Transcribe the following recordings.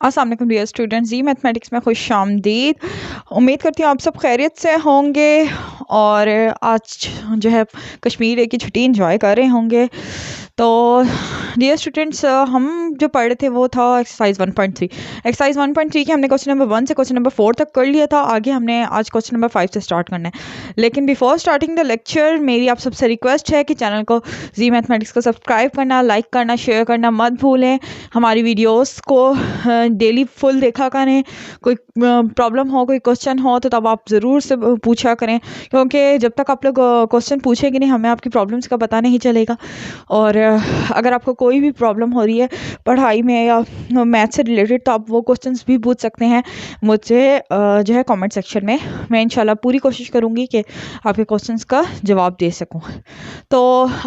अस्सलाम वालेकुम dear students, जी mathematics में खुश आमदीद। उम्मीद करती हूँ आप सब खैरियत से होंगे और आज जो है कश्मीर डे की छुट्टी इंजॉय कर रहे होंगे। तो डियर स्टूडेंट्स, हम जो पढ़ रहे थे वो था एक्सरसाइज 1.3। एक्सरसाइज 1.3 के हमने क्वेश्चन नंबर 1 से क्वेश्चन नंबर 4 तक कर लिया था। आगे हमने आज क्वेश्चन नंबर 5 से स्टार्ट करना है। लेकिन बिफोर स्टार्टिंग द लेक्चर मेरी आप सबसे रिक्वेस्ट है कि चैनल को जी मैथमेटिक्स को सब्सक्राइब करना, लाइक करना, शेयर करना मत भूलें। हमारी वीडियोस को डेली फुल देखा करें। कोई प्रॉब्लम हो, कोई क्वेश्चन हो तो तब आप ज़रूर से पूछा करें, क्योंकि जब तक आप लोग क्वेश्चन पूछेंगे नहीं हमें आपकी प्रॉब्लम्स का पता नहीं चलेगा। और अगर आपको कोई भी प्रॉब्लम हो रही है पढ़ाई में या मैथ से रिलेटेड तो आप वो क्वेश्चंस भी पूछ सकते हैं मुझसे जो है कमेंट सेक्शन में। मैं इंशाल्लाह पूरी कोशिश करूँगी कि आपके क्वेश्चंस का जवाब दे सकूँ। तो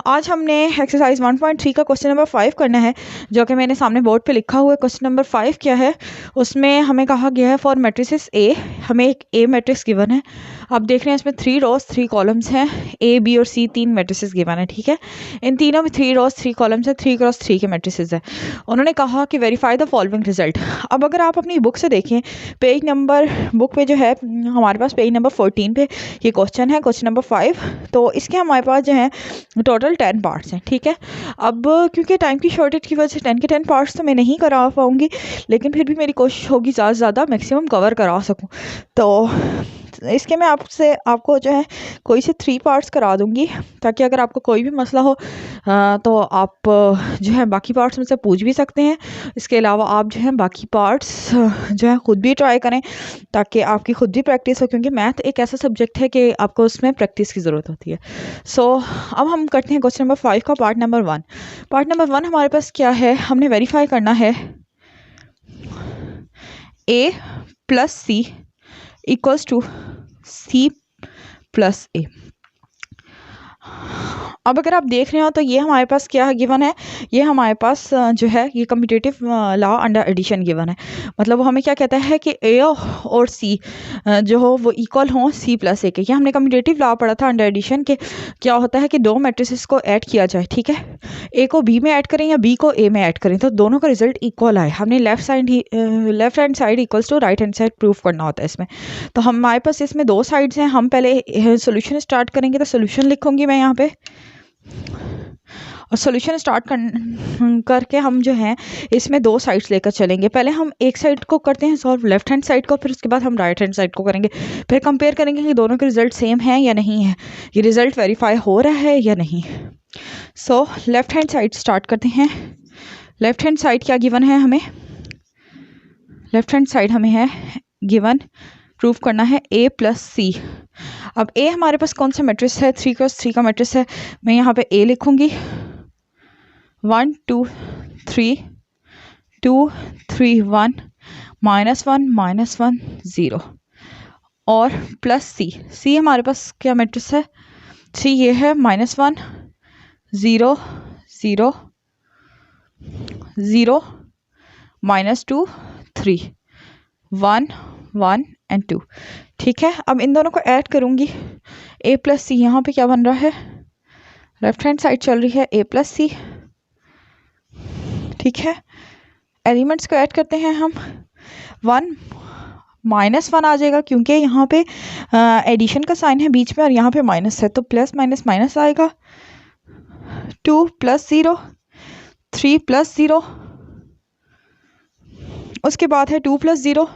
आज हमने एक्सरसाइज 1.3 का क्वेश्चन नंबर 5 करना है, जो कि मैंने सामने बोर्ड पे लिखा हुआ है। क्वेश्चन नंबर 5 क्या है, उसमें हमें कहा गया है फॉर मैट्रिसेस ए। हमें एक ए मैट्रिक्स गिवन है। आप देख रहे हैं इसमें 3 रोज 3 कॉलम्स हैं। ए, बी और सी 3 मैट्रिसेस गिवन है, ठीक है। इन तीनों में 3 रोज 3 कॉलम्स है, 3 क्रॉस 3 के मैट्रिसेस है। उन्होंने कहा कि वेरीफाई द फॉलोइंग रिजल्ट। अब अगर आप अपनी बुक से देखें, पेज नंबर बुक पे जो है हमारे पास पेज नंबर 14 पे ये क्वेश्चन है, क्वेश्चन नंबर 5। तो इसके हमारे पास जो है टोटल 10 पार्ट्स हैं, ठीक है। अब क्योंकि टाइम की शॉर्टेज की वजह से 10 के 10 पार्ट्स तो मैं नहीं करा पाऊँगी, लेकिन फिर भी मेरी कोशिश होगी ज़्यादा से ज़्यादा मैक्सिमम कवर करा सकूँ। तो इसके मैं आपको जो है कोई से 3 पार्ट्स करा दूँगी, ताकि अगर आपको कोई भी मसला हो तो आप जो है बाकी पार्ट्स में से पूछ भी सकते हैं। इसके अलावा आप जो है बाकी पार्ट्स जो है ख़ुद भी ट्राई करें, ताकि आपकी ख़ुद भी प्रैक्टिस हो, क्योंकि मैथ एक ऐसा सब्जेक्ट है कि आपको उसमें प्रैक्टिस की ज़रूरत होती है। सो अब हम करते हैं क्वेश्चन नंबर 5 का पार्ट नंबर 1। पार्ट नंबर 1 हमारे पास क्या है, हमने वेरीफाई करना है A plus C equals to C plus A. अब अगर आप देख रहे हो तो ये हमारे पास क्या गिवन है, ये हमारे पास जो है ये commutative law under addition given है। मतलब वो हमें क्या कहता है कि ए और सी जो हो वो इक्वल हो सी प्लस ए के। ये हमने कम्यूटेटिव लॉ पढ़ा था अंडर एडिशन के। क्या होता है कि दो मैट्रिसेस को ऐड किया जाए, ठीक है। ए को बी में ऐड करें या बी को ए में ऐड करें तो दोनों का रिजल्ट इक्वल आए। हमने left hand side equals to right hand side proof करना होता है इसमें। तो हमारे पास इसमें 2 साइड्स हैं। हम पहले सोल्यूशन स्टार्ट करेंगे, तो सोल्यूशन लिखूंगी मैं यहाँ पे, और सॉल्यूशन स्टार्ट करके हम जो है इसमें 2 साइड्स लेकर चलेंगे। पहले हम एक साइड को करते हैं सॉल्व लेफ्ट हैंड साइड को, फिर उसके बाद हम राइट हैंड साइड को करेंगे। फिर कंपेयर करेंगे कि दोनों के रिजल्ट सेम हैं या नहीं है, ये रिजल्ट वेरीफाई हो रहा है या नहीं। So left hand side start करते हैं। लेफ्ट हैंड साइड क्या गिवन है हमें, लेफ्ट हैंड साइड हमें है गिवन प्रूफ करना है ए प्लस सी। अब ए हमारे पास कौन सा मैट्रिक्स है, 3 क्रॉस 3 का मैट्रिक्स है। मैं यहाँ पे ए लिखूंगी 1 2 3 2 3 1 -1 -1 0 और प्लस सी। सी हमारे पास क्या मैट्रिक्स है, 3 ये है -1 0 0 0 -2 3 1 1 एंड 2, ठीक है। अब इन दोनों को ऐड करूँगी, ए प्लस सी। यहाँ पे क्या बन रहा है, लेफ्ट हैंड साइड चल रही है ए प्लस सी, ठीक है। एलिमेंट्स को ऐड करते हैं हम, 1 -1 आ जाएगा क्योंकि यहाँ पे एडिशन का साइन है बीच में और यहाँ पे माइनस है, तो प्लस माइनस माइनस आएगा। 2 प्लस 0 3 प्लस 0, उसके बाद है 2 प्लस 0,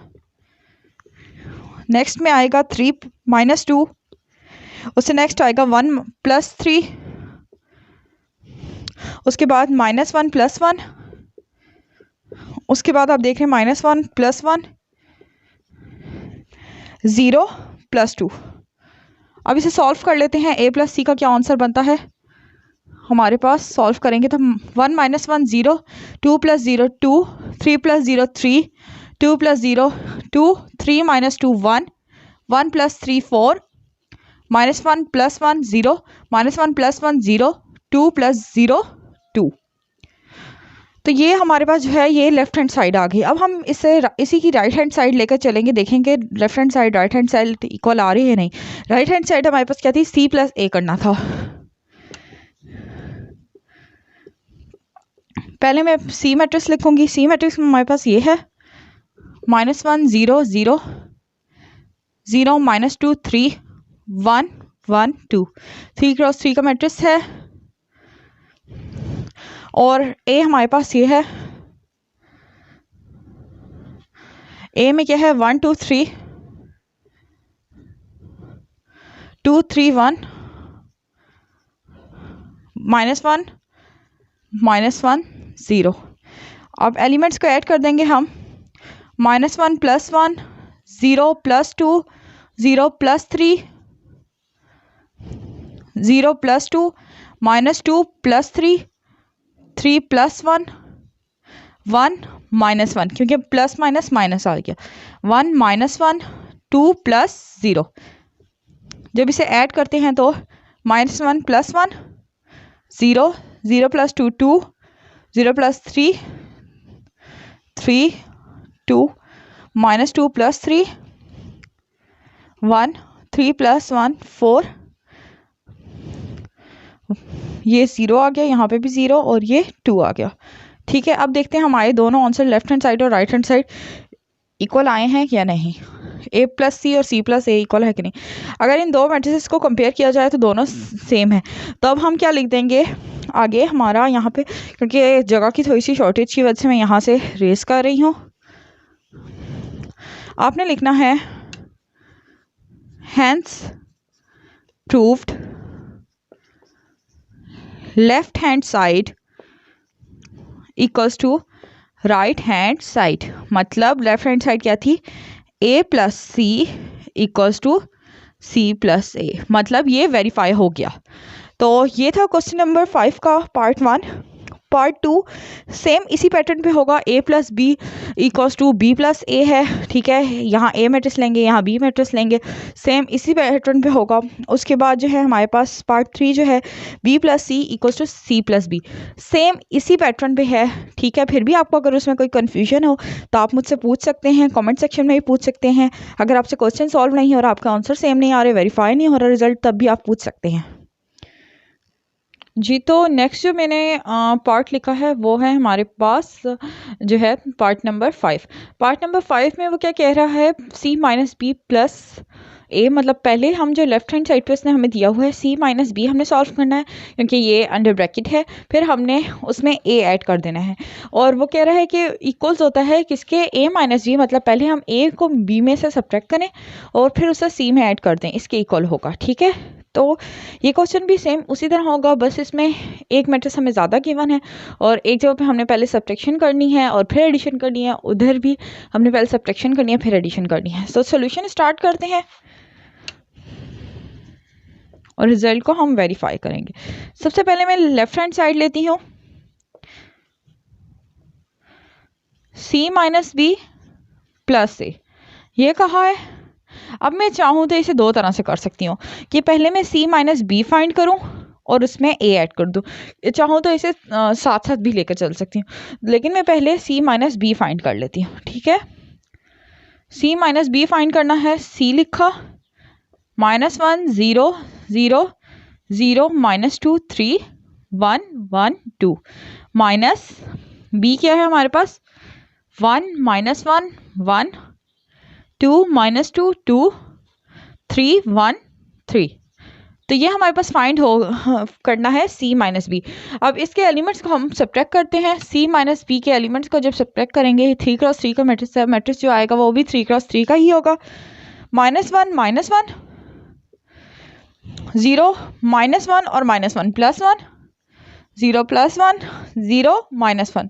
नेक्स्ट में आएगा 3 -2, उससे नेक्स्ट आएगा 1 प्लस 3, उसके बाद -1 प्लस 1, उसके बाद आप देख रहे हैं -1 प्लस 1 0 प्लस 2। अब इसे सॉल्व कर लेते हैं। ए प्लस सी का क्या आंसर बनता है हमारे पास, सॉल्व करेंगे तो 1 -1 0, 2 plus 0 2, 3 plus 0 3, 2 plus 0 2, 3 -2 1, 1 plus 3 4, -1 plus 1 0, -1 plus 1 0, 2 plus 0 2। तो ये हमारे पास जो है ये लेफ्ट हैंड साइड आ गई। अब हम इसी की राइट हैंड साइड लेकर चलेंगे, देखेंगे left hand side right hand side equal आ रही है नहीं। राइट हैंड साइड हमारे पास क्या थी, सी प्लस ए करना था। पहले मैं सी मैट्रिक्स लिखूंगी। सी मैट्रिक्स में हमारे पास ये है -1 0 0 0 -2 3 1 1 2 3 क्रॉस 3 का मैट्रिक्स है। और ए हमारे पास ये है, ए में क्या है 1 2 3 2 3 1 -1 -1 0। अब एलिमेंट्स को ऐड कर देंगे हम, -1 + 1 0 + 2 0 + 3 0 + 2 -2 + 3 3 + 1 1 -1, क्योंकि प्लस माइनस माइनस आ गया, 1 -1 2 + 0। जब इसे ऐड करते हैं तो -1 + 1 0 0 + 2 2 0 + 3 3 2 -2 + 3 1 3 + 1 4, ये 0 आ गया, यहाँ पे भी 0 और ये 2 आ गया। ठीक है, अब देखते हैं हमारे दोनों आंसर लेफ्ट हैंड साइड और राइट हैंड साइड इक्वल आए हैं या नहीं। a + c और c + a इक्वल है कि नहीं। अगर इन दो मैट्रिसेस को कंपेयर किया जाए तो दोनों सेम है, तो अब हम क्या लिख देंगे आगे हमारा यहाँ पे, क्योंकि जगह की थोड़ी सी शॉर्टेज की वजह से मैं यहाँ से रेस कर रही हूँ। आपने लिखना है hence proved left hand side equals to right hand side. मतलब लेफ्ट हैंड साइड क्या थी, a + c equals to c + a, मतलब ये वेरीफाई हो गया। तो ये था क्वेश्चन नंबर 5 का पार्ट 1। पार्ट 2 सेम इसी पैटर्न पे होगा, a + b equals to b + a है। ठीक है, यहाँ a मैट्रिक्स लेंगे, यहाँ b मैट्रिक्स लेंगे, सेम इसी पैटर्न पे होगा। उसके बाद जो है हमारे पास पार्ट 3 जो है b + c equals to c + b, same इसी पैटर्न पे है। ठीक है, फिर भी आपको अगर उसमें कोई कन्फ्यूजन हो तो आप मुझसे पूछ सकते हैं, कमेंट सेक्शन में भी पूछ सकते हैं। अगर आपसे क्वेश्चन सॉल्व नहीं हो रहा, आपका आंसर सेम नहीं आ रहा, वेरीफाई नहीं हो रहा रिजल्ट, तब भी आप पूछ सकते हैं जी। तो नेक्स्ट जो मैंने पार्ट लिखा है वो है हमारे पास जो है पार्ट नंबर 5। पार्ट नंबर 5 में वो क्या कह रहा है, c - b + a, मतलब पहले हम जो लेफ्ट हैंड साइड पे उसने हमें दिया हुआ है c - b हमने सॉल्व करना है, क्योंकि ये अंडर ब्रैकेट है, फिर हमने उसमें a ऐड कर देना है। और वो कह रहा है कि इक्वल्स होता है किसके, a - b, मतलब पहले हम a को b में से सब्ट्रैक्ट करें और फिर उसे c में ऐड कर दें, इसके इक्वल होगा। ठीक है, तो ये क्वेश्चन भी सेम उसी तरह होगा, बस इसमें एक मैट्रिक्स हमें ज़्यादा गिवन है और एक जगह पे हमने पहले सब्ट्रैक्शन करनी है और फिर एडिशन करनी है, उधर भी हमने पहले सब्ट्रैक्शन करनी है फिर एडिशन करनी है। तो सॉल्यूशन स्टार्ट करते हैं और रिजल्ट को हम वेरीफाई करेंगे। सबसे पहले मैं लेफ्ट हैंड साइड लेती हूँ, c - b + a, ये कहा है। अब मैं चाहूँ तो इसे दो तरह से कर सकती हूँ कि पहले मैं c - b फाइंड करूँ और उसमें a ऐड कर दूँ, चाहूँ तो इसे साथ साथ भी लेकर चल सकती हूँ, लेकिन मैं पहले c - b फाइंड कर लेती हूँ। ठीक है, c - b फाइंड करना है, c लिखा, -1 0 0 0 -2 3 1 1 2, माइनस b क्या है हमारे पास, 1 -1 1 2 -2 2 3 1 3। तो ये हमारे पास फाइंड हो करना है c - b। अब इसके एलिमेंट्स को हम सब्ट्रैक्ट करते हैं, c - b के एलिमेंट्स को जब सब्ट्रैक्ट करेंगे 3 क्रॉस 3 का मैट्रिक्स है, मैट्रिक्स जो आएगा वो भी 3 क्रॉस 3 का ही होगा। -1 -1 0 -1 और -1 + 1 0 + 1 0 -1।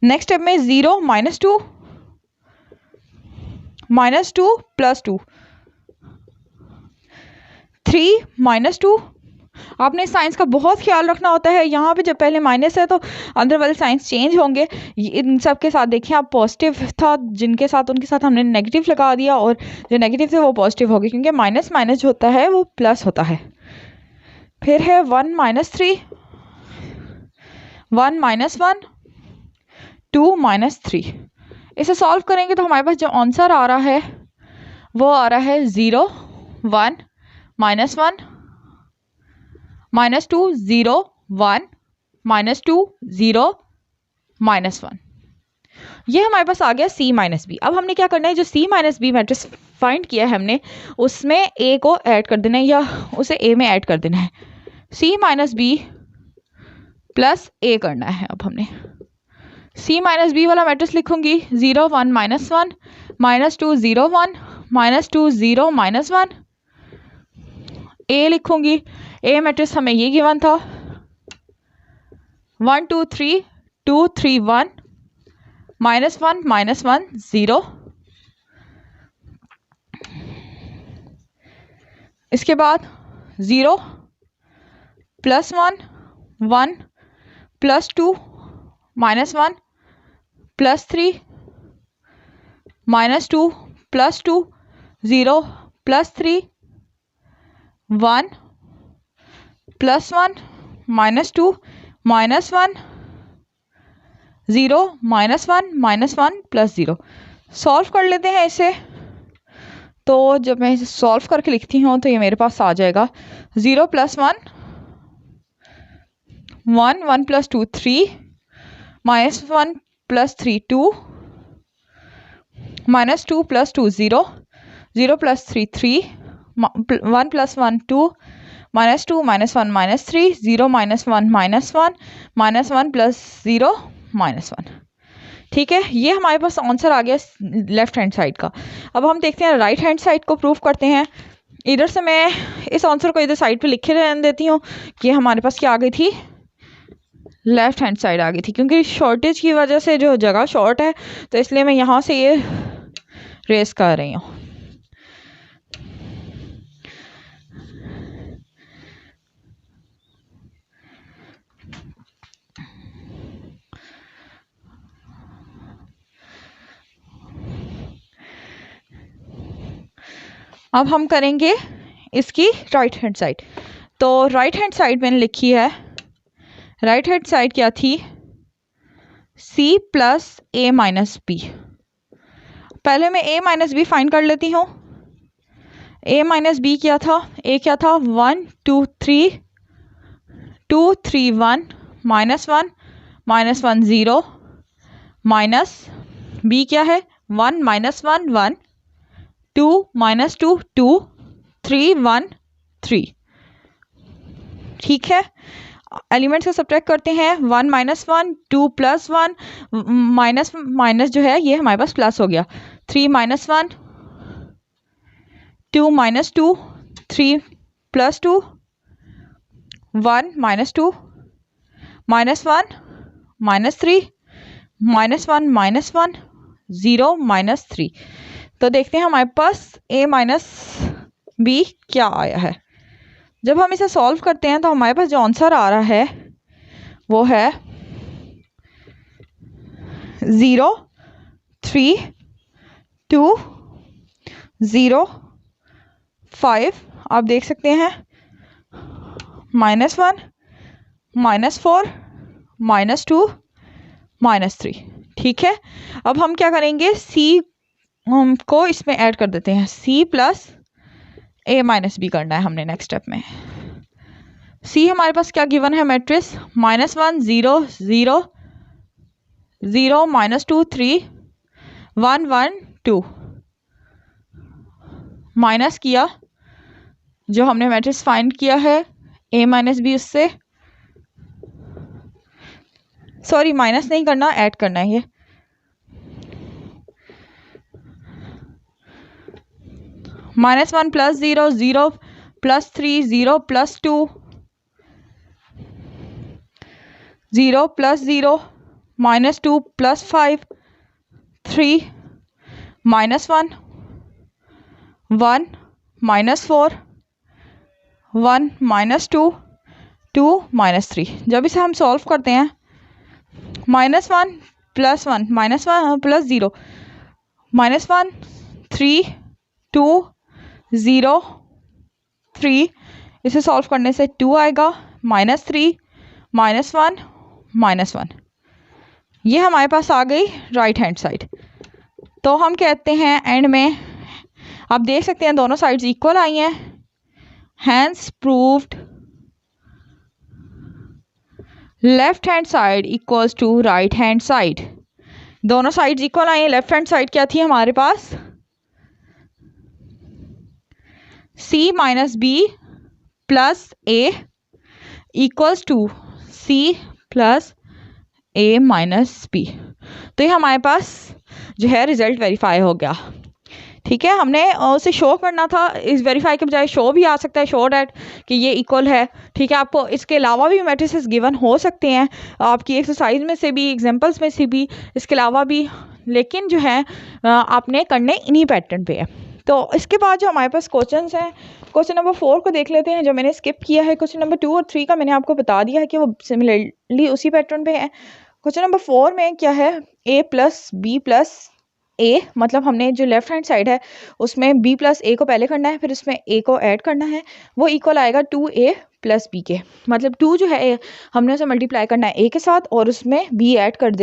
नेक्स्ट स्टेप में 0 -2 + 2 3 -2। आपने साइंस का बहुत ख्याल रखना होता है, यहाँ पे जब पहले माइनस है तो अंदर वाले साइंस चेंज होंगे। इन सब के साथ देखिए, आप पॉजिटिव था जिनके साथ उनके साथ हमने नेगेटिव लगा दिया और जो नेगेटिव थे वो पॉजिटिव हो गए, क्योंकि माइनस माइनस जो होता है वो प्लस होता है। फिर है 1 -3 1 -1 2 -3। इसे सॉल्व करेंगे तो हमारे पास जो आंसर आ रहा है वो आ रहा है 0 1 -1 -2 0 1 -2 0 -1। ये हमारे पास आ गया C माइनस बी। अब हमने क्या करना है, जो C minus B matrix find किया है हमने, उसमें A को ऐड कर देना है या उसे A में ऐड कर देना है। C minus B plus A करना है। अब हमने C माइनस बी वाला मैट्रिक्स लिखूंगी 0 1 -1 -2 0 1 -2 0 -1। A लिखूंगी, A मैट्रिक्स हमें ये गिवन था 1 2 3 2 3 1 -1 -1 0। इसके बाद 0 +1 1 +2 -1 +3 -2 +2 0 +3 1 +1 -2 -1 0 -1 -1 +0। सॉल्व कर लेते हैं इसे। तो जब मैं इसे सॉल्व करके लिखती हूँ तो ये मेरे पास आ जाएगा 0 +1 1 1 +2 3 -1 +3 2 -2 +2 0 0 +3 3 1 +1 2 -2 -1 -3 0 -1 -1 -1 +0 -1। ठीक है, ये हमारे पास आंसर आ गया लेफ्ट हैंड साइड का। अब हम देखते हैं राइट हैंड साइड को प्रूव करते हैं। इधर से मैं इस आंसर को इधर साइड पे लिखे रहने देती हूँ कि हमारे पास क्या आ गई थी, लेफ्ट हैंड साइड आ गई थी, क्योंकि शॉर्टेज की वजह से जो जगह शॉर्ट है तो इसलिए मैं यहाँ से ये रेस कर रही हूँ। अब हम करेंगे इसकी राइट हैंड साइड। तो राइट हैंड साइड मैंने लिखी है, राइट हैंड साइड क्या थी, C + A - B। पहले मैं A - B फाइंड कर लेती हूँ। A - B क्या था, A क्या था 1 2 3 2 3 1 -1 -1 0 माइनस B क्या है 1 -1 1 2 -2 2 3 1 3। ठीक है, एलिमेंट्स को सब्ट्रैक्ट करते हैं। 1 -1 2 +1 माइनस माइनस जो है ये हमारे पास प्लस हो गया। 3 -1 2 -2 3 +2 1 -2 -1 -3 -1 -1 0 -3। तो देखते हैं हमारे पास A - B क्या आया है। जब हम इसे सॉल्व करते हैं तो हमारे पास जो आंसर आ रहा है वो है 0 3 2 0 5। आप देख सकते हैं -1 -4 -2 -3। ठीक है, अब हम क्या करेंगे, C को इसमें ऐड कर देते हैं। C + A - B करना है हमने नेक्स्ट स्टेप में। C हमारे पास क्या गिवन है मैट्रिक्स, -1 0 0 0 -2 3 1 1 2। माइनस किया जो हमने मैट्रिक्स फाइंड किया है A - B, उससे सॉरी माइनस नहीं करना, ऐड करना है ये। -1 + 0 0 +3 0 +2 0 +0 -2 +5 3 -1 1 -4 1 -2 2 -3। जब इसे हम सॉल्व करते हैं -1 +1 -1 +0 -1 3 2 0 3। इसे सॉल्व करने से 2 आएगा, -3 -1 -1। ये हमारे पास आ गई राइट हैंड साइड। तो हम कहते हैं एंड में, आप देख सकते हैं दोनों साइड्स इक्वल आई हैं। Hence proved left hand side equals to right hand side. दोनों साइड्स इक्वल आई हैं। लेफ्ट हैंड साइड क्या थी हमारे पास, C minus B plus A equals to C plus A minus B. तो ये हमारे पास जो है रिजल्ट वेरीफाई हो गया। ठीक है, हमने उसे शो करना था, इस वेरीफाई के बजाय शो भी आ सकता है, शो डैट कि ये इक्वल है। ठीक है, आपको इसके अलावा भी मैट्रिसेस गिवन हो सकते हैं आपकी एक्सरसाइज में से भी, एग्जांपल्स में से भी, इसके अलावा भी, लेकिन जो है आपने करने इन्हीं पैटर्न पे है। तो इसके बाद जो हमारे पास क्वेश्चंस हैं, क्वेश्चन नंबर 4 को देख लेते हैं जो मैंने स्किप किया है। क्वेश्चन नंबर 2 और 3 का मैंने आपको बता दिया है कि वो सिमिलरली उसी पैटर्न पे है। क्वेश्चन नंबर 4 में क्या है, a प्लस बी प्लस ए, मतलब हमने जो लेफ्ट हैंड साइड है उसमें b प्लस ए को पहले करना है, फिर उसमें a को ऐड करना है, वो इक्वल आएगा 2a प्लस बी के। मतलब 2 जो है हमने उसे मल्टीप्लाई करना है a के साथ और उसमें b ऐड कर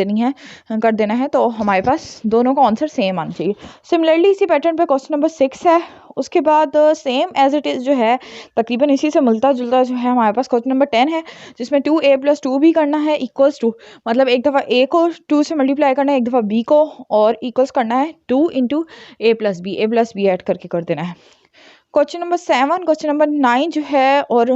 देना है, तो हमारे पास दोनों का आंसर सेम आना चाहिए। सिमिलरली इसी पैटर्न पे क्वेश्चन नंबर 6 है। उसके बाद सेम एज इट इज़ जो है तकरीबन इसी से मिलता जुलता जो है हमारे पास क्वेश्चन नंबर 10 है, जिसमें 2a प्लस 2 भी करना है इक्वल्स टू, मतलब एक दफ़ा a को 2 से मल्टीप्लाई करना है, एक दफ़ा b को, और इक्वल्स करना है 2 into a plus B add करके कर देना है। क्वेश्चन नंबर 7, क्वेश्चन नंबर 9 जो है, और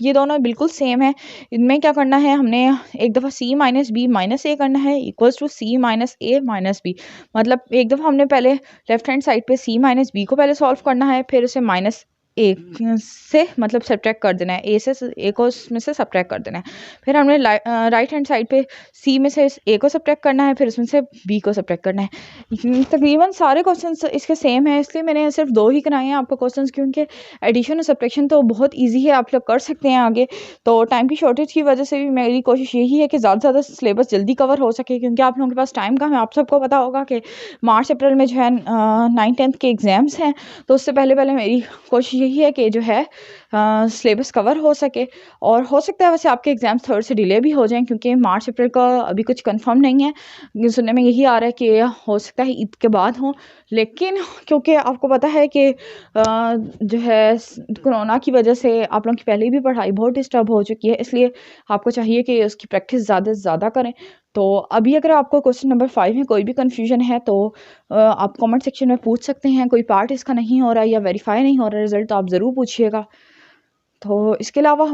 ये दोनों बिल्कुल सेम है। इनमें क्या करना है, हमने एक दफ़ा c minus B minus A करना है equals to c minus A minus B. मतलब एक दफ़ा हमने पहले लेफ्ट हैंड साइड पे c माइनस बी को पहले सॉल्व करना है, फिर उसे माइनस ए से मतलब सब्ट्रैक्ट कर देना है, ए से ए को उसमें से सब्ट्रैक्ट कर देना है। फिर हमने राइट हैंड साइड पे सी में से ए को सब्ट्रैक्ट करना है, फिर उसमें से बी को सब्ट्रैक्ट करना है। तकरीबन सारे क्वेश्चंस इसके सेम है, इसलिए मैंने सिर्फ 2 ही कराए हैं आपको क्वेश्चंस, क्योंकि एडिशन और सब्ट्रैक्शन तो बहुत ईजी है, आप लोग कर सकते हैं आगे। तो टाइम की शॉर्टेज की वजह से भी मेरी कोशिश यही है कि ज़्यादा से ज़्यादा सिलेबस जल्दी कवर हो सके, क्योंकि आप लोगों के पास टाइम कम है। आप सबको पता होगा कि मार्च अप्रैल में जो है 9th-10th के एग्ज़ाम्स हैं, तो उससे पहले पहले मेरी कोशिश यही है कि जो है सिलेबस कवर हो सके। और हो सकता है वैसे आपके एग्ज़ाम्स थोड़े से डिले भी हो जाएं, क्योंकि मार्च अप्रैल का अभी कुछ कंफर्म नहीं है, सुनने में यही आ रहा है कि हो सकता है ईद के बाद हो। लेकिन क्योंकि आपको पता है कि जो है कोरोना की वजह से आप लोगों की पहले भी पढ़ाई बहुत डिस्टर्ब हो चुकी है, इसलिए आपको चाहिए कि उसकी प्रैक्टिस ज़्यादा से ज़्यादा करें। तो अभी अगर आपको क्वेश्चन नंबर 5 में कोई भी कन्फ्यूजन है तो आप कमेंट सेक्शन में पूछ सकते हैं। कोई पार्ट इसका नहीं हो रहा या वेरीफाई नहीं हो रहा रिजल्ट, तो आप ज़रूर पूछिएगा। तो इसके अलावा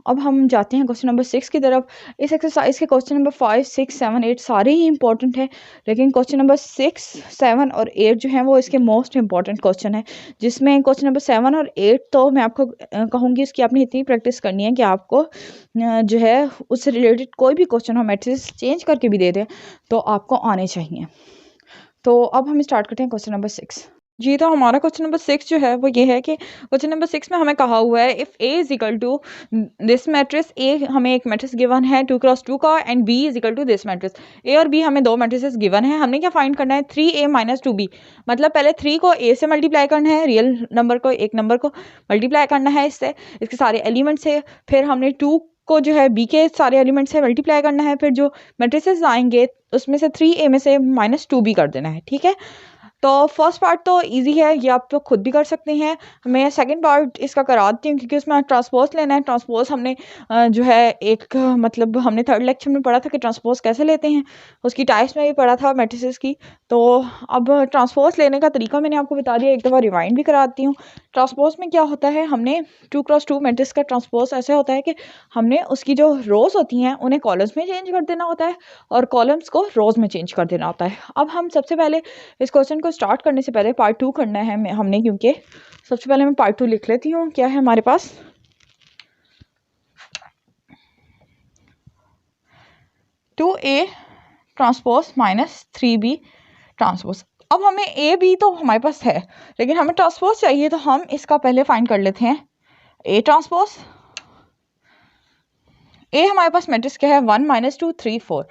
अब हम जाते हैं क्वेश्चन नंबर 6 की तरफ। इस एक्सरसाइज के क्वेश्चन नंबर 5, 6, 7, 8 सारे ही इंपॉर्टेंट है, लेकिन क्वेश्चन नंबर 6, 7 और 8 जो हैं वो इसके मोस्ट इंपॉर्टेंट क्वेश्चन है। जिसमें क्वेश्चन नंबर 7 और 8 तो मैं आपको कहूँगी इसकी आपने इतनी प्रैक्टिस करनी है कि आपको जो है उससे रिलेटेड कोई भी क्वेश्चन हो मैट्रिक्स चेंज करके भी दे दें तो आपको आने चाहिए। तो अब हम स्टार्ट करते हैं क्वेश्चन नंबर 6। जी, तो हमारा क्वेश्चन नंबर 6 जो है वो ये है कि क्वेश्चन नंबर 6 में हमें कहा हुआ है if A is equal to this matrix, A हमें एक मैट्रिक्स गिवन है 2x2 का, and B is equal to this matrix. A और बी हमें 2 मैट्रिसेस गिवन है, हमने क्या फाइंड करना है 3a माइनस 2b। मतलब पहले 3 को a से मल्टीप्लाई करना है, रियल नंबर को, एक नंबर को मल्टीप्लाई करना है इससे, इसके सारे एलिमेंट से, फिर हमने 2 को जो है b के सारे एलिमेंट से मल्टीप्लाई करना है, फिर जो मैट्रिसेस आएंगे उसमें से 3a में से माइनस 2b कर देना है। ठीक है, तो फर्स्ट पार्ट तो इजी है, ये आप लोग खुद भी कर सकते हैं। मैं सेकंड पार्ट इसका करा देती हूँ, क्योंकि उसमें ट्रांसपोज लेना है। ट्रांसपोज हमने जो है एक मतलब हमने 3rd लेक्चर में पढ़ा था कि ट्रांसपोज कैसे लेते हैं, उसकी टाइप्स में भी पढ़ा था मैट्रिसेस की। तो अब ट्रांसपोज लेने का तरीका मैंने आपको बता दिया, एक दफ़ा रिवाइंड भी कराती हूँ। ट्रांसपोज में क्या होता है, हमने 2x2 मैट्रिक्स का ट्रांसपोज ऐसे होता है कि हमने उसकी जो रोज़ होती हैं उन्हें कॉलम्स में चेंज कर देना होता है और कॉलम्स को रोज़ में चेंज कर देना होता है। अब हम सबसे पहले इस क्वेश्चन को स्टार्ट करने से पहले पार्ट 2 करना है हमने, क्योंकि सबसे पहले मैं पार्ट 2 लिख लेती हूँ। क्या है हमारे पास, 2a transpose minus 3b transpose. अब हमें a b तो हमारे पास है, लेकिन हमें ट्रांसपोज चाहिए, तो हम इसका पहले फाइंड कर लेते हैं a ट्रांसपोज। a हमारे पास मैट्रिक्स क्या है 1 - 2 3 4।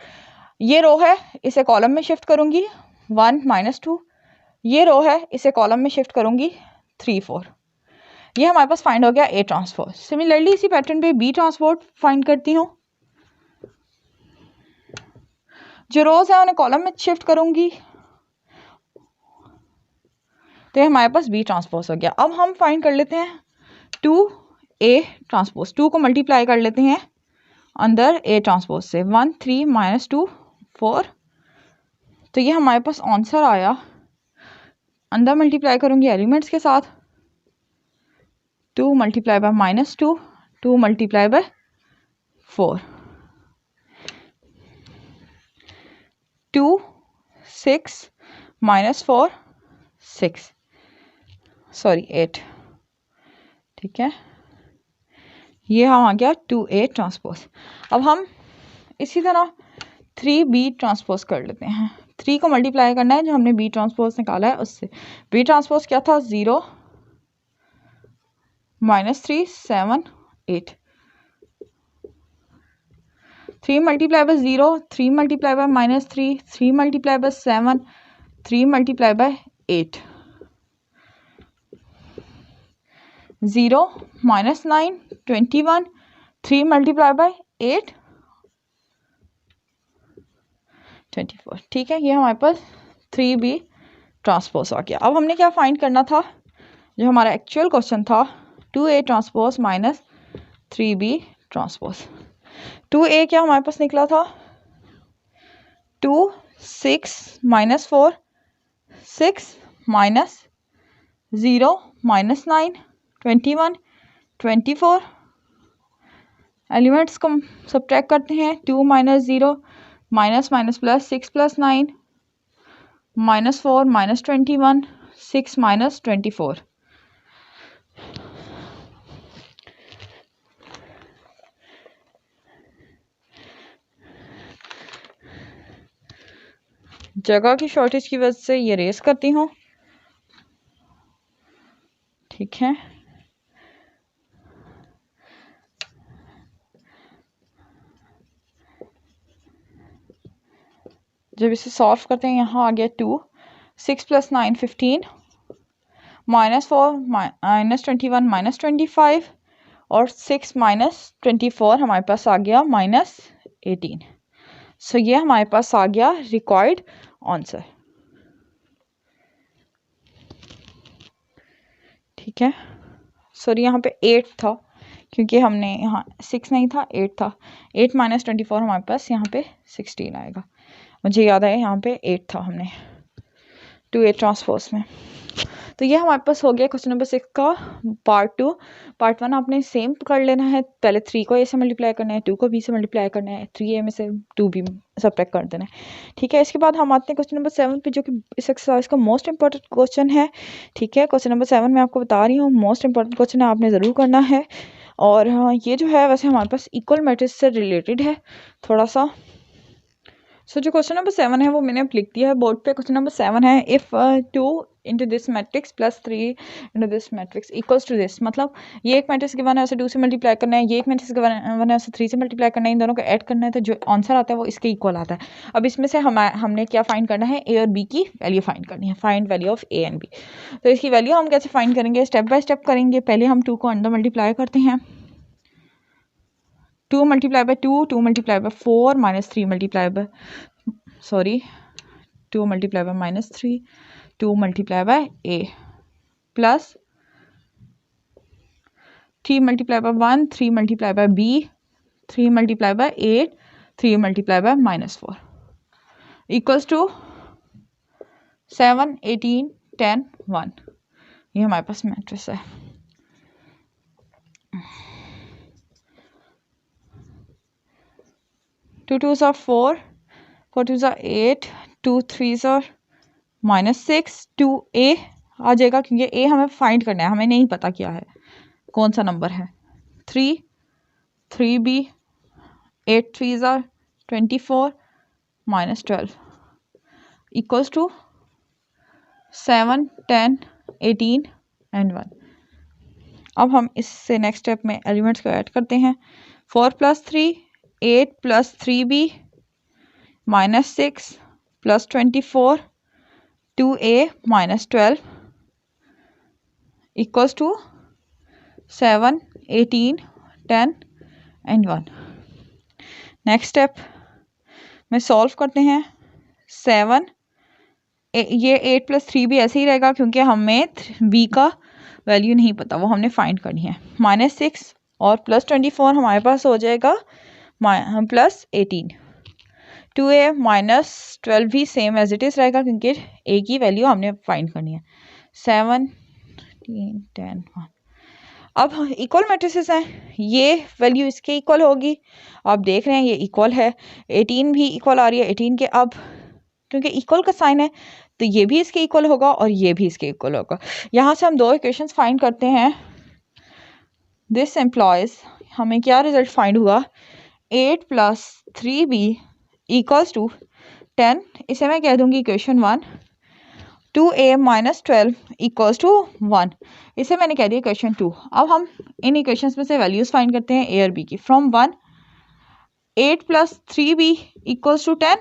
ये रो है, इसे कॉलम में शिफ्ट करूंगी 1 - 2, ये रो है, इसे कॉलम में शिफ्ट करूंगी 3 4। ये हमारे पास फाइंड हो गया ए ट्रांसपोज। सिमिलरली इसी पैटर्न पे बी ट्रांसपोज फाइंड करती हूँ। जो रोज है उन्हें कॉलम में शिफ्ट करूंगी, तो ये हमारे पास बी ट्रांसपोज हो गया। अब हम फाइंड कर लेते हैं 2a ट्रांसपोज। 2 को मल्टीप्लाई कर लेते हैं अंदर a ट्रांसपोज से, 1 3 - 2 4 तो ये हमारे पास आंसर आया। अंदर मल्टीप्लाई करूँगी एलिमेंट्स के साथ, 2 multiply by -2, 2 multiply by 4, 2 6 -4 6, sorry 8, ठीक है। ये हम आ गया 2A ट्रांसपोज। अब हम इसी तरह 3B ट्रांसपोज कर लेते हैं। 3 को मल्टीप्लाई करना है जो हमने B ट्रांसपोज निकाला है उससे। B ट्रांसपोज क्या था, 0 -3 7 8, 3 multiply bye 0, 3 multiply by -3, 3 multiply bye 7, 3 multiply by 8, 0 -9 21, 3 multiply by 8 24, ठीक है। ये हमारे पास 3B ट्रांसपोज आ गया। अब हमने क्या फाइंड करना था, जो हमारा एक्चुअल क्वेश्चन था 2A transpose minus 3B transpose. 2A क्या हमारे पास निकला था, 2 6 -4 6 -0 -9 21 24। एलिमेंट्स को सब्ट्रैक्ट करते हैं, 2 -0 माइनस माइनस प्लस 6 + 9 -4 -21 6 -24। जगह की शॉर्टेज की वजह से ये रेस करती हूँ, ठीक है। जब इसे सॉल्व करते हैं, यहाँ आ गया 2 6 + 9 15 -4 -21 -25 और 6 -24 हमारे पास आ गया -18। सो ये हमारे पास आ गया रिक्वायर्ड आंसर, ठीक है। सॉरी यहाँ पे 8 था क्योंकि हमने यहाँ 6 नहीं था, 8 था। 8 -24 हमारे पास यहाँ पे 16 आएगा। मुझे याद है यहाँ पे 8 था हमने 2A ट्रांसपोज में। तो ये हमारे पास हो गया क्वेश्चन नंबर 6 का पार्ट 2। पार्ट 1 आपने सेम कर लेना है, पहले 3 को A से मल्टीप्लाई करना है, 2 को B से मल्टीप्लाई करना है, 3A में से 2B सब्ट्रैक्ट कर देना है, ठीक है। इसके बाद हम आते हैं क्वेश्चन नंबर 7 पे, जो कि इस एक्सरसाइज का मोस्ट इंपॉर्टेंट क्वेश्चन है, ठीक है। क्वेश्चन नंबर 7 मैं आपको बता रही हूँ, मोस्ट इंपॉर्टेंट क्वेश्चन है, आपने ज़रूर करना है। और ये जो है वैसे हमारे पास इक्वल मैट्रिक्स से रिलेटेड है थोड़ा सा। सो जो क्वेश्चन नंबर 7 है वो मैंने अब लिख दिया है बोर्ड पे। क्वेश्चन नंबर 7 है, if 2 into this matrix plus 3 into this matrix equals to this. मतलब ये एक मैट्रिक्स गिवन है, उसे 2 से मल्टीप्लाई करना है, ये एक मैट्रिक्स गिवन है, उसे 3 से मल्टीप्लाई करना है, इन दोनों को ऐड करना है, तो जो आंसर आता है वो इसके इक्वल आता है। अब इसमें से हमने क्या फाइंड करना है, ए और बी की वैल्यू फाइंड करनी है, find value of A and B. तो इसकी वैल्यू हम कैसे फाइंड करेंगे, स्टेप बाय स्टेप करेंगे। पहले हम 2 को अंदर मल्टीप्लाई करते हैं, 2 multiply by 2, 2 multiply by 4 -3 multiply by 2 multiply by -3, 2 multiply by a plus 3 multiply by 1, 3 multiply by b, 3 multiply by 8, 3 multiply by -4 equals to 7 18 10 1। ये हमारे पास मैट्रिक्स है। Two 2s are 4, 4 2s are 8, 2 3s are -6, 2a आ जाएगा क्योंकि a हमें find करना है, हमें नहीं पता क्या है, कौन सा नंबर है। 3 3b, 8 3s are 24 -12 equals to 7 10 18 and 1। अब हम इससे नेक्स्ट स्टेप में एलिमेंट्स को ऐड करते हैं। 4 + 3 8 + 3b -6 + 24 2a -12 equals to 7 18 10 and 1। Next step में सॉल्व करते हैं। 7 ये 8 + 3b ऐसे ही रहेगा क्योंकि हमें b का वैल्यू नहीं पता, वो हमने फाइंड करनी है। -6 और +24 हमारे पास हो जाएगा +18, 2a माइनस 12 भी सेम एज इट इज़ रहेगा क्योंकि a की वैल्यू हमने फाइंड करनी है। 7 3 10 1। अब इक्वल मैट्रिसेस हैं, ये वैल्यू इसके इक्वल होगी। आप देख रहे हैं ये इक्वल है, 18 भी इक्वल आ रही है 18 के। अब क्योंकि इक्वल का साइन है तो ये भी इसके इक्वल होगा और ये भी इसके इक्वल होगा। यहाँ से हम दो इक्वेशंस फाइंड करते हैं। दिस एम्प्लॉयज, हमें क्या रिजल्ट फाइंड हुआ, 8 + 3b = 10। इसे मैं कह दूंगी इक्वेशन 1। 2a - 12 = 1, इसे मैंने कह दिया इक्वेशन 2। अब हम इन इक्वेशंस में से वैल्यूज फाइंड करते हैं a और b की। From 1, 8 + 3b = 10,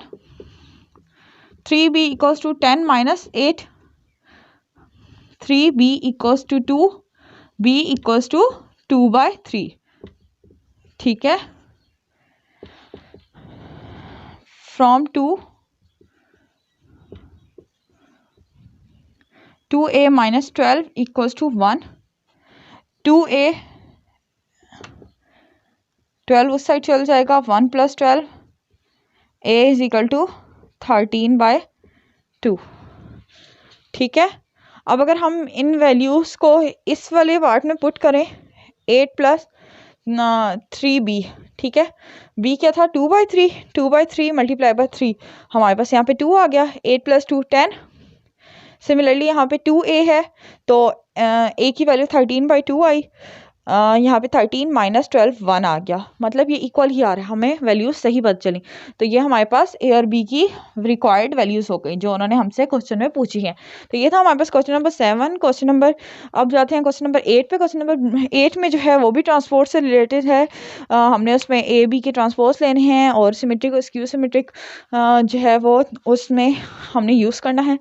3b = 10 - 8, 3b = 2, b = 2/3। ठीक है, फ्रॉम 2a - 12 = 1, 2a 12 उस साइड चल जाएगा, 1 + 12, a = 13/2। ठीक है, अब अगर हम इन वैल्यूज़ को इस वाले पार्ट में पुट करें, 8 + 3b, ठीक है, b क्या था 2/3, 2/3 × 3, हमारे पास यहाँ पे 2 आ गया। 8 + 2 10। सिमिलरली यहाँ पे 2a है तो a की वैल्यू 13/2 आई। यहाँ पे 13 - 12 1 आ गया, मतलब ये इक्वल ही आ रहा है, हमें वैल्यूज सही पता चली। तो ये हमारे पास a और b की रिक्वायर्ड वैल्यूज हो गई जो उन्होंने हमसे क्वेश्चन में पूछी है। तो ये था हमारे पास क्वेश्चन नंबर 7। क्वेश्चन नंबर, अब जाते हैं क्वेश्चन नंबर 8 पे। क्वेश्चन नंबर 8 में जो है वो भी ट्रांसपोर्ट से रिलेटेड है। हमने उसमें a b के ट्रांसपोर्ट लेने हैं और सिमेट्रिक और स्क्यू सिमेट्रिक जो है वो उसमें हमने यूज़ करना है।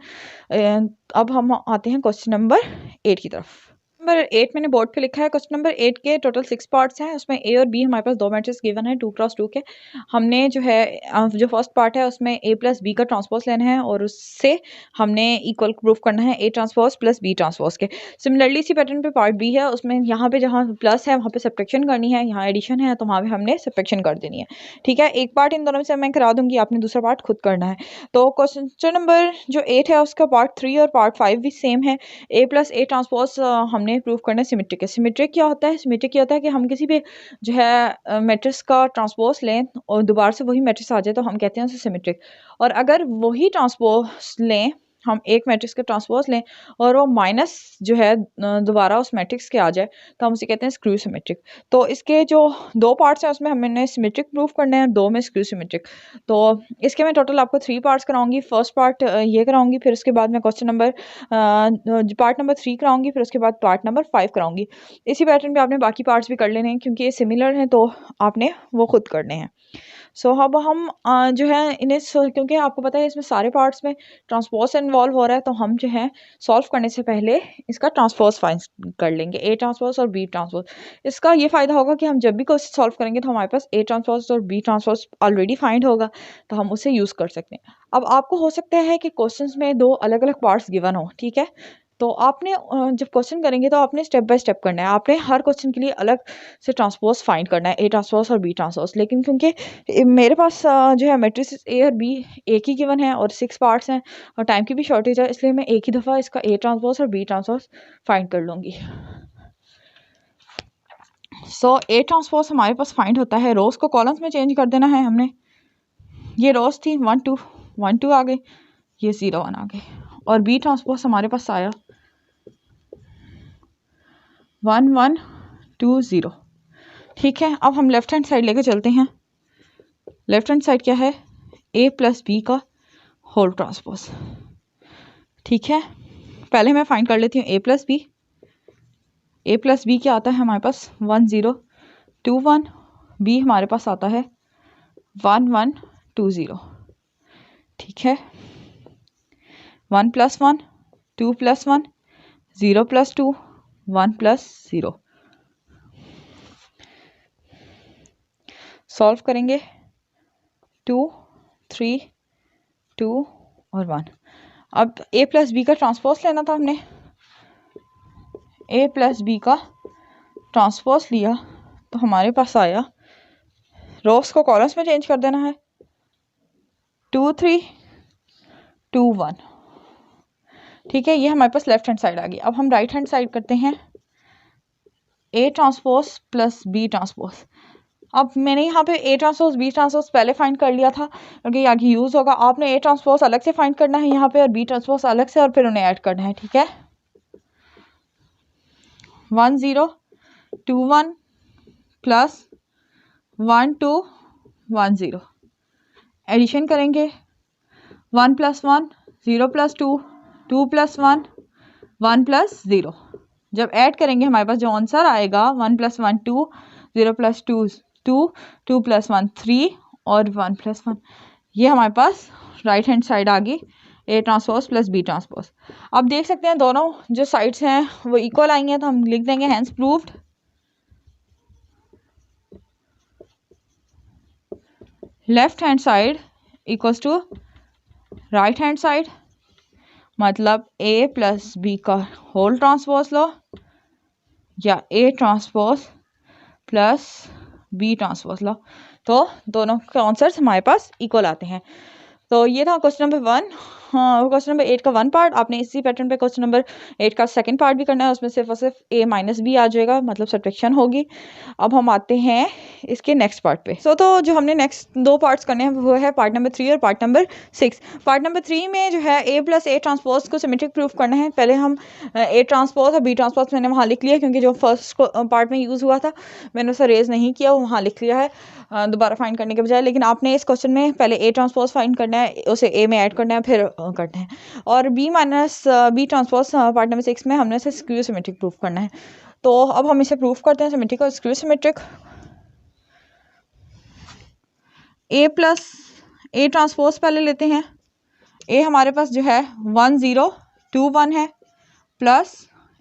अब हम आते हैं क्वेश्चन नंबर 8 की तरफ। नंबर 8 मैंने बोर्ड पे लिखा है। क्वेश्चन नंबर 8 के टोटल 6 पार्ट्स हैं, उसमें ए और बी हमारे पास दो मैट्रिक्स गिवन है 2 × 2 के। हमने जो है जो फर्स्ट पार्ट है उसमें a + b का ट्रांसपोज लेना है और उससे हमने इक्वल प्रूफ करना है a ट्रांसपोज + b ट्रांसपोज के। सिमिलरली इसी पैटर्न पे पार्ट बी है, उसमें यहाँ पे जहाँ प्लस है वहाँ पे सब्ट्रैक्शन करनी है, यहाँ एडिशन है तो वहाँ पे हमने सब्ट्रैक्शन कर देनी है। ठीक है, एक पार्ट इन दोनों से मैं करा दूंगी, आपने दूसरा पार्ट खुद करना है। तो क्वेश्चन नंबर जो 8 है उसका पार्ट 3 और पार्ट 5 भी सेम है। a + a ट्रांसपोज हमने प्रूव करना है सिमेट्रिक है। सिमेट्रिक क्या होता है, सिमेट्रिक क्या होता है कि हम किसी भी जो है मैट्रिक्स का ट्रांसपोज लें और दोबारा से वही मैट्रिक्स आ जाए तो हम कहते हैं उसे सिमेट्रिक। और अगर वही ट्रांसपोज लें, हम एक मैट्रिक्स का ट्रांसपोज लें और वो माइनस जो है दोबारा उस मैट्रिक्स के आ जाए तो हम उसे कहते हैं स्क्रू सिमेट्रिक। तो इसके जो दो पार्ट्स हैं उसमें हमने सिमेट्रिक प्रूफ करने हैं, दो में स्क्रू सिमेट्रिक। तो इसके मैं टोटल आपको 3 पार्ट्स कराऊंगी। फर्स्ट पार्ट ये कराऊंगी, फिर उसके बाद मैं क्वेश्चन नंबर पार्ट नंबर 3 कराऊंगी, फिर उसके बाद पार्ट नंबर 5 कराऊंगी। इसी पैटर्न पे आपने बाकी पार्ट्स भी कर लेने हैं क्योंकि ये सिमिलर हैं तो आपने वो खुद करने हैं। सो अब हम जो है इन्हें क्योंकि आपको पता है इसमें सारे पार्ट्स में ट्रांसपोज इन्वॉल्व हो रहा है तो हम जो है सॉल्व करने से पहले इसका ट्रांसपोज फाइंड कर लेंगे, a ट्रांसपोज और b ट्रांसपोज। इसका ये फ़ायदा होगा कि हम जब भी क्वेश्चन सॉल्व करेंगे तो हमारे पास a ट्रांसपोज और b ट्रांसपोज ऑलरेडी फाइंड होगा तो हम उसे यूज़ कर सकते हैं। अब आपको हो सकता है कि क्वेश्चंस में दो अलग अलग पार्ट्स गिवन हो, ठीक है, तो आपने जब क्वेश्चन करेंगे तो आपने स्टेप बाय स्टेप करना है। आपने हर क्वेश्चन के लिए अलग से ट्रांसपोज फाइंड करना है, a ट्रांसपोज और b ट्रांसपोज। लेकिन क्योंकि मेरे पास जो है मैट्रिक्स a और b एक ही गिवन है और 6 पार्ट्स हैं और टाइम की भी शॉर्टेज है, इसलिए मैं एक ही दफ़ा इसका a ट्रांसपोज और b ट्रांसपोज फाइंड कर लूँगी। सो a ट्रांसपोज हमारे पास फाइंड होता है, रोज को कॉलम्स में चेंज कर देना है हमने। ये रोज थी 1 2 1 2 आ गए, ये 0 1 आ गए। और b ट्रांसपोज हमारे पास आया 1 1 2 0। ठीक है, अब हम लेफ्ट हैंड साइड लेके चलते हैं। लेफ्ट हैंड साइड क्या है, a + b का होल ट्रांसपोज। ठीक है, पहले मैं फाइंड कर लेती हूँ a + b। a + b क्या आता है हमारे पास 1 0 2 1, b हमारे पास आता है 1 1 2 0। ठीक है, 1 + 1 2 + 1 0 + 2 1 + 0। सॉल्व करेंगे 2 3 2 और 1। अब a + b का ट्रांसपोज लेना था हमने, a + b का ट्रांसपोज लिया तो हमारे पास आया, रोज को कॉलम्स में चेंज कर देना है। 2 3 2 1। ठीक है, ये हमारे पास लेफ्ट हैंड साइड आ गई। अब हम राइट हैंड साइड करते हैं A transpose plus B transpose. अब मैंने यहाँ पे A ट्रांसपोज B ट्रांसपोज पहले फाइंड कर लिया था क्योंकि आगे यूज़ होगा। आपने A ट्रांसपोज अलग से फाइंड करना है यहाँ पे और B ट्रांसपोज अलग से, और फिर उन्हें ऐड करना है। ठीक है, 1 0 2 1 प्लस 1 2 1 0। एडिशन करेंगे 1 + 1 0 + 2 2 + 1 1 + 0। जब ऐड करेंगे हमारे पास जो आंसर आएगा 1 + 1 2 0 + 2 2 2 + 1 3 और 1 + 1। ये हमारे पास राइट हैंड साइड आ गई A transpose plus B transpose. अब देख सकते हैं दोनों जो साइड्स हैं वो इक्वल आई हैं, तो हम लिख देंगे hence proved. Left hand side equals to right hand side, मतलब A + B का होल ट्रांसपोज लो या A transpose plus B transpose लो, तो दोनों के आंसर्स हमारे पास इक्वल आते हैं। तो ये था क्वेश्चन नंबर 1। हाँ, क्वेश्चन नंबर 8 का 1 पार्ट। आपने इसी पैटर्न पे क्वेश्चन नंबर 8 का सेकंड पार्ट भी करना है, उसमें सिर्फ और सिर्फ A - B आ जाएगा, मतलब सब्ट्रैक्शन होगी। अब हम आते हैं इसके नेक्स्ट पार्ट पे। तो जो हमने नेक्स्ट 2 पार्ट्स करने हैं वो है पार्ट नंबर 3 और पार्ट नंबर 6। पार्ट नंबर 3 में जो है A + A ट्रांसपोज को सिमेट्रिक प्रूफ करना है। पहले हम A ट्रांसपोज और B ट्रांसपोज मैंने वहाँ लिख लिया क्योंकि जो फर्स्ट पार्ट में यूज़ हुआ था मैंने उसे रेज नहीं किया, वो वहाँ लिख लिया है दोबारा फाइंड करने के बजाय। लेकिन आपने इस क्वेश्चन में पहले A ट्रांसपोज फाइंड करना है, उसे A में ऐड करना है, फिर करना है। और B - B transpose part number 6 में हमने इसे स्क्यू सिमेट्रिक प्रूफ करना है। तो अब हम इसे प्रूफ करते हैं, सिमेट्रिक और skew symmetric. A + A transpose पहले लेते हैं। A हमारे पास जो है 1 0 2 1 है, प्लस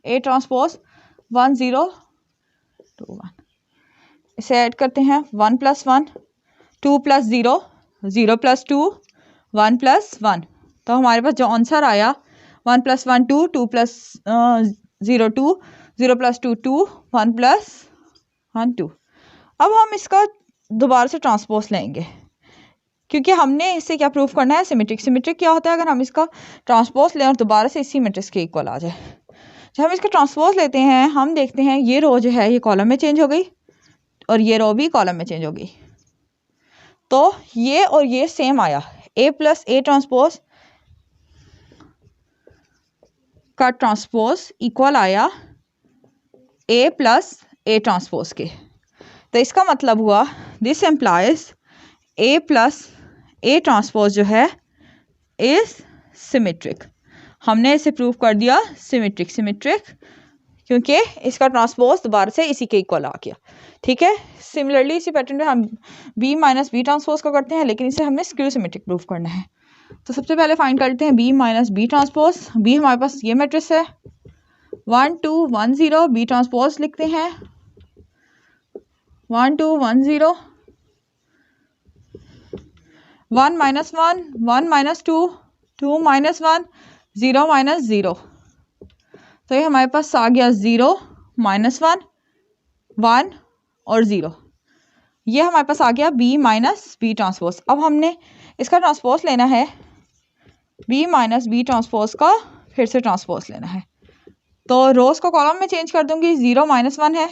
A ट्रांसपोज 1 0 2 1। इसे ऐड करते हैं 1 + 1 2 + 0 0 + 2 1 + 1। तो हमारे पास जो आंसर आया 1 + 1 2 2 + 0 2 0 + 2 2 1 + 1 2। अब हम इसका दोबारा से ट्रांसपोज लेंगे क्योंकि हमने इससे क्या प्रूफ करना है, सिमेट्रिक। सिमेट्रिक क्या होता है, अगर हम इसका ट्रांसपोज लें और दोबारा से इसी मैट्रिक्स के इक्वल आ जाए। जब हम इसका ट्रांसपोज लेते हैं हम देखते हैं ये रो जो है ये कॉलम में चेंज हो गई और ये रो भी कॉलम में चेंज हो गई। तो ये और ये सेम आया, A + A ट्रांसपोज का ट्रांसपोज इक्वल आया A + A ट्रांसपोज के। तो इसका मतलब हुआ this implies A + A transpose जो है इज सिमेट्रिक। हमने इसे प्रूव कर दिया सिमेट्रिक। सिमेट्रिक क्योंकि इसका ट्रांसपोज दोबारा से इसी के इक्वल आ गया। ठीक है, सिमिलरली इसी पैटर्न में हम B - B ट्रांसपोज का करते हैं, लेकिन इसे हमें स्क्यू सिमेट्रिक प्रूफ करना है। तो सबसे पहले फाइंड करते हैं B - B ट्रांसपोज। B हमारे पास ये मैट्रिक्स है 1 2 1 0। B ट्रांसपोज लिखते हैं 1 2 1 0 1 - 1 1 - 2 2 - 1 0 - 0। तो ये हमारे पास आ गया 0 - 1 1 और 0। ये हमारे पास आ गया B - B ट्रांसपोज। अब हमने इसका ट्रांसपोज लेना है, B - B ट्रांसपोज का फिर से ट्रांसपोज लेना है। तो रोज को कॉलम में चेंज कर दूंगी, 0 - 1 है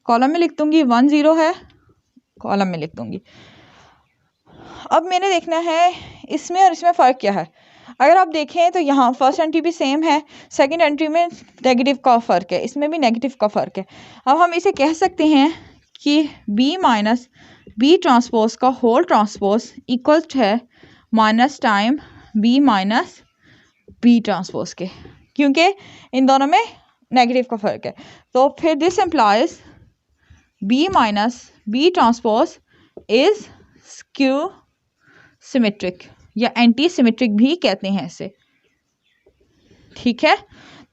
कॉलम में लिख दूंगी, 1 0 है कॉलम में लिख दूंगी। अब मैंने देखना है इसमें और इसमें फ़र्क क्या है। अगर आप देखें तो यहाँ फर्स्ट एंट्री भी सेम है, सेकंड एंट्री में नेगेटिव का फ़र्क है, इसमें भी नेगेटिव का फ़र्क है। अब हम इसे कह सकते हैं कि B - B ट्रांसपोज का होल ट्रांसपोज इक्वल है minus time B - B transpose के, क्योंकि इन दोनों में नेगेटिव का फ़र्क है। तो फिर this implies B - B transpose is skew symmetric या एंटी सिमेट्रिक भी कहते हैं इसे। ठीक है,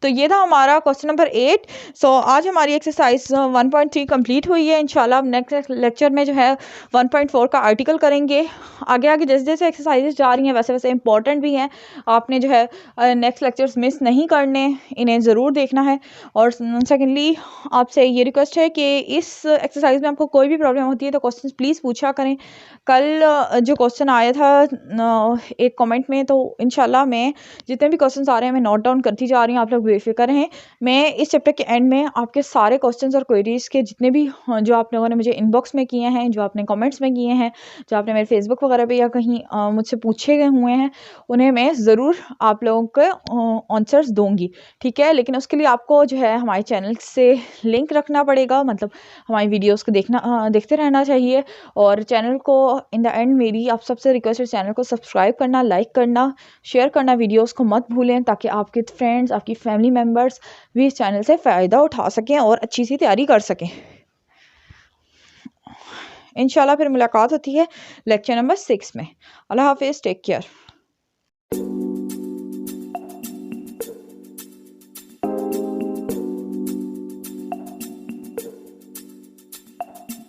तो तो ये था हमारा क्वेश्चन नंबर 8। सो आज हमारी एक्सरसाइज 1.3 कंप्लीट हुई है। इंशाल्लाह अब नेक्स्ट लेक्चर में जो है 1.4 का आर्टिकल करेंगे। आगे आगे जैसे जैसे एक्सरसाइजेज जा रही हैं वैसे वैसे इंपॉर्टेंट भी हैं, आपने जो है नेक्स्ट लेक्चर्स मिस नहीं करने, इन्हें ज़रूर देखना है। और सेकेंडली आपसे ये रिक्वेस्ट है कि इस एक्सरसाइज में आपको कोई भी प्रॉब्लम होती है तो क्वेश्चन प्लीज़ पूछा करें। कल जो क्वेश्चन आया था एक कमेंट में, तो इंशाल्लाह मैं जितने भी क्वेश्चंस आ रहे हैं मैं नोट डाउन करती जा रही हूँ, आप लोग बेफिक्र रहें। मैं इस चैप्टर के एंड में आपके सारे क्वेश्चंस और क्वेरीज के जितने भी जो आप लोगों ने मुझे इनबॉक्स में किए हैं, जो आपने कमेंट्स में किए हैं, जो आपने मेरे फेसबुक वगैरह पे या कहीं मुझसे पूछे गए हुए हैं, उन्हें मैं ज़रूर आप लोगों को आंसर्स दूंगी, ठीक है। लेकिन उसके लिए आपको जो है हमारे चैनल से लिंक रखना पड़ेगा, मतलब हमारी वीडियोज़ को देखते रहना चाहिए। और चैनल को इन द एंड मेरी आप सबसे रिक्वेस्ट है चैनल को सब्सक्राइब करना, लाइक करना, शेयर करना, वीडियोस को मत भूलें, ताकि आपके फ्रेंड्स, आपकी फैमिली मेम्बर्स भी इस चैनल से फ़ायदा उठा सकें और अच्छी सी तैयारी कर सकें। इंशाल्लाह फिर मुलाकात होती है लेक्चर नंबर 6 में। अल्लाह हाफिज़, टेक केयर।